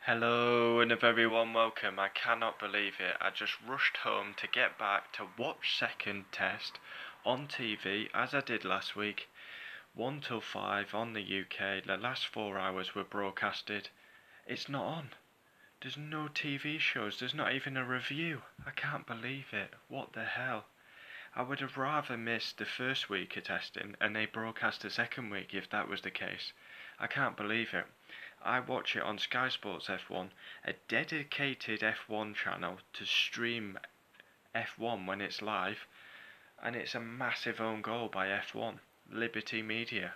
Hello and a very warm welcome. I cannot believe it. I just rushed home to get back to watch second test on TV as I did last week. 1 till 5 on the UK. The last 4 hours were broadcasted. It's not on. There's no TV shows. There's not even a review. I can't believe it. What the hell? I would have rather missed the first week of testing and they broadcast the second week if that was the case. I can't believe it. I watch it on Sky Sports F1, a dedicated F1 channel to stream F1 when it's live, and it's a massive own goal by F1, Liberty Media.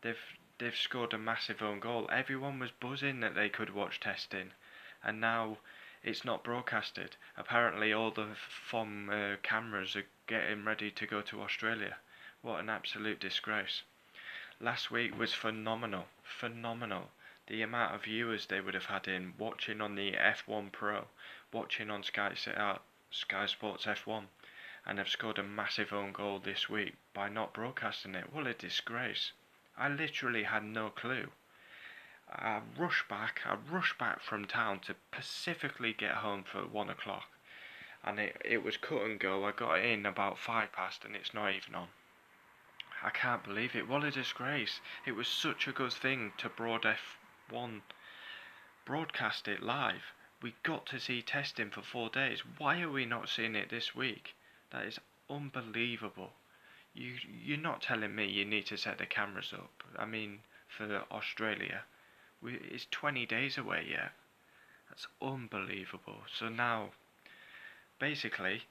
They've scored a massive own goal. Everyone was buzzing that they could watch testing, and now it's not broadcasted. Apparently, all the FOM cameras are getting ready to go to Australia. What an absolute disgrace. Last week was phenomenal, phenomenal. The amount of viewers they would have had in watching on the F1 Pro, watching on Sky Sports F1, and have scored a massive own goal this week by not broadcasting it. What a disgrace. I literally had no clue. I rushed back from town to specifically get home for 1 o'clock. And it was cut and go. I got in about 5 past and it's not even on. I can't believe it. What a disgrace. It was such a good thing to F1 broadcast it live. We got to see testing for 4 days. Why are we not seeing it this week? That is unbelievable. You're not telling me you need to set the cameras up. I mean, for Australia. It's 20 days away yet. That's unbelievable. So now, basically,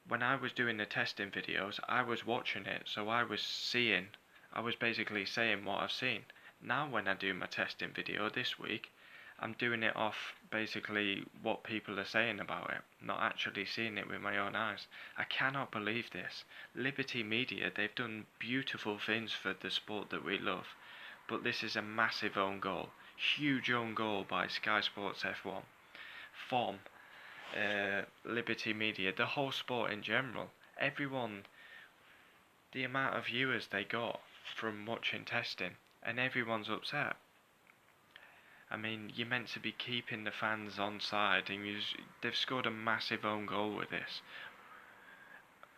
when I was doing the testing videos, I was watching it, so I was basically saying what I've seen. Now when I do my testing video this week, I'm doing it off basically what people are saying about it, not actually seeing it with my own eyes. I cannot believe this. Liberty Media, they've done beautiful things for the sport that we love, but this is a massive own goal. Huge own goal by Sky Sports F1. FOM, Liberty Media, the whole sport in general. Everyone, the amount of viewers they got from watching testing, and everyone's upset. I mean, you're meant to be keeping the fans on side, and they've scored a massive own goal with this.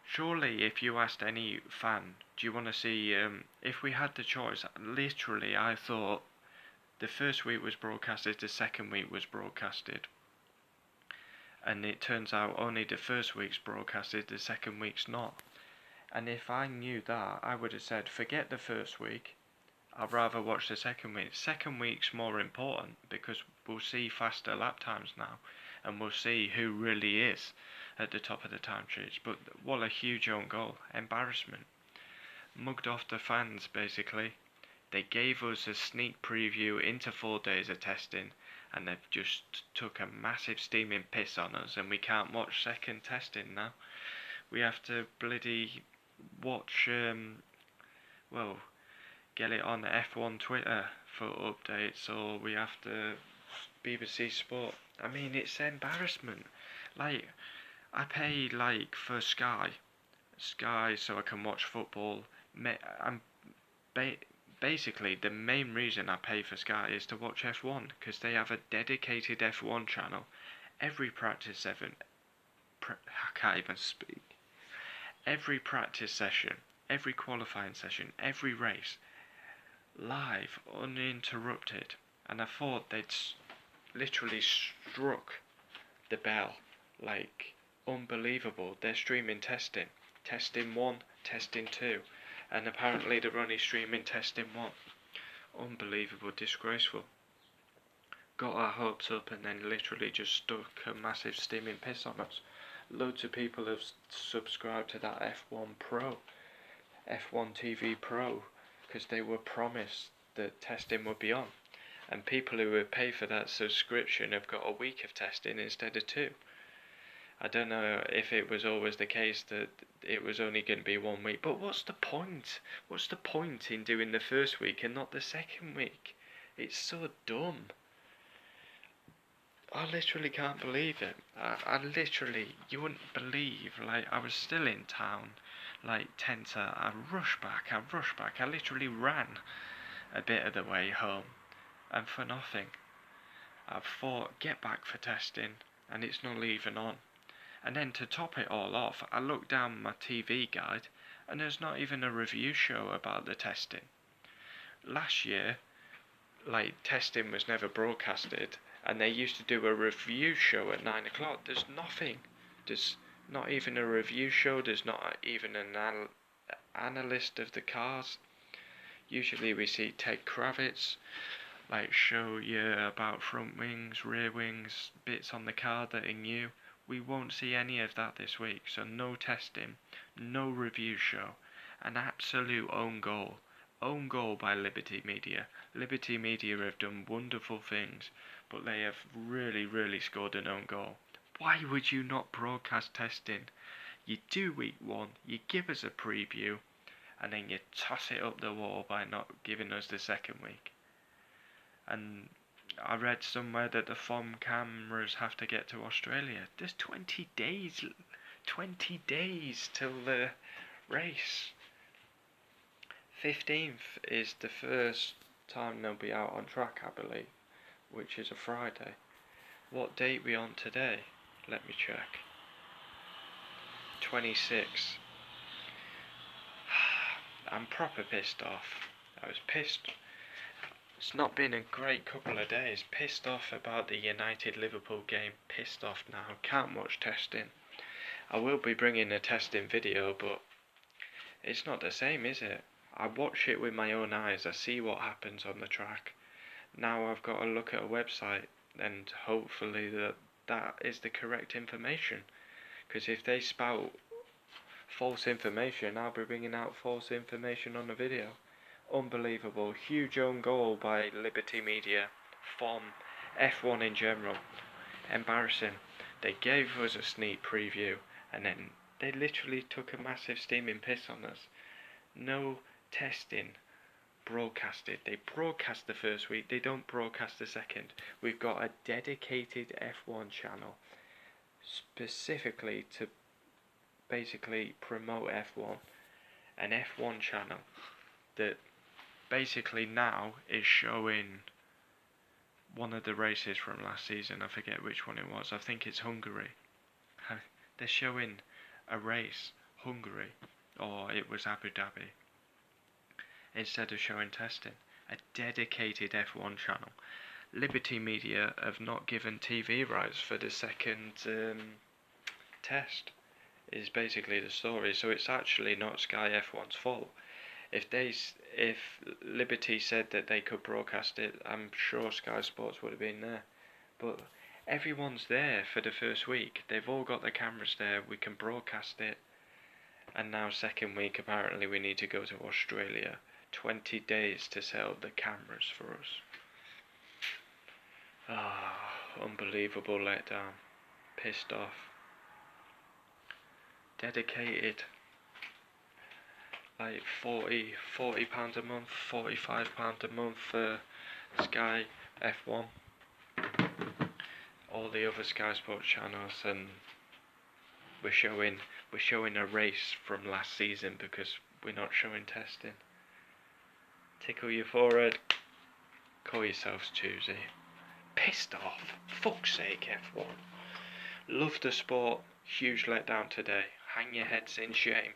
Surely, if you asked any fan, do you want to see, if we had the choice, literally, I thought the first week was broadcasted, the second week was broadcasted. And it turns out only the first week's broadcasted, the second week's not. And if I knew that, I would have said, forget the first week, I'd rather watch the second week. Second week's more important because we'll see faster lap times now, and we'll see who really is at the top of the time sheets. But what a huge own goal. Embarrassment. Mugged off the fans, basically. They gave us a sneak preview into 4 days of testing, and they've just took a massive steaming piss on us, and we can't watch second testing now. We have to bloody watch, well, get it on F1 Twitter for updates, or we have to BBC Sport. I mean, it's embarrassment. Like, I pay like for Sky, so I can watch football. I'm basically the main reason I pay for Sky is to watch F1 because they have a dedicated F1 channel. Every I can't even speak. Every practice session, every qualifying session, every race, live, uninterrupted. And I thought they'd literally struck the bell, like unbelievable. They're streaming testing, testing 1, testing 2, and apparently they're only streaming testing 1. Unbelievable, disgraceful. Got our hopes up and then literally just stuck a massive steaming piss on us. Loads of people have subscribed to that F1 Pro, F1 TV Pro, because they were promised that testing would be on. And people who would pay for that subscription have got a week of testing instead of 2. I don't know if it was always the case that it was only going to be 1 week, but what's the point? What's the point in doing the first week and not the second week? It's so dumb. I literally can't believe it. I literally, you wouldn't believe, like, I was still in town, like, I rushed back, I literally ran a bit of the way home, and for nothing. I thought, get back for testing, and it's not even on. And then to top it all off, I looked down my TV guide, and there's not even a review show about the testing. Last year, testing was never broadcasted, and they used to do a review show at 9 o'clock. There's nothing. There's not even a review show. There's not even an analyst of the cars. Usually we see Ted Kravitz show you about front wings, rear wings, bits on the car that are new. We won't see any of that this week, so no testing, no review show, an absolute own goal. Own goal by Liberty Media. Liberty Media have done wonderful things, but they have really, really scored an own goal. Why would you not broadcast testing? You do week 1, you give us a preview, and then you toss it up the wall by not giving us the second week. And I read somewhere that the FOM cameras have to get to Australia. There's 20 days till the race. 15th is the first time they'll be out on track, I believe, which is a Friday. What date are we on today? Let me check. 26. I'm proper pissed off. I was pissed. It's not been a great couple of days. Pissed off about the United-Liverpool game. Pissed off now. Can't watch testing. I will be bringing a testing video, but it's not the same, is it? I watch it with my own eyes. I see what happens on the track. Now I've got to look at a website, and hopefully that is the correct information. Because if they spout false information, I'll be bringing out false information on the video. Unbelievable. Huge own goal by Liberty Media, FOM, F1 in general. Embarrassing. They gave us a sneak preview, and then they literally took a massive steaming piss on us. No testing broadcasted. They broadcast the first week, they don't broadcast the second. We've got a dedicated F1 channel specifically to basically promote F1. An F1 channel that basically now is showing one of the races from last season. I forget which one it was. I think it's Hungary. They're showing a race, Hungary, or it was Abu Dhabi, instead of showing testing. A dedicated F1 channel. Liberty Media have not given TV rights for the second test, is basically the story. So it's actually not Sky F1's fault. If Liberty said that they could broadcast it, I'm sure Sky Sports would have been there. But everyone's there for the first week. They've all got their cameras there. We can broadcast it. And now second week, apparently we need to go to Australia. 20 days to set up the cameras for us. Unbelievable letdown. Pissed off. Dedicated. Like £40 a month, £45 a month for Sky F1. All the other Sky Sports channels, and we're showing a race from last season because we're not showing testing. Tickle your forehead. Call yourselves choosy. Pissed off. Fuck's sake, F1. Love the sport. Huge letdown today. Hang your heads in shame.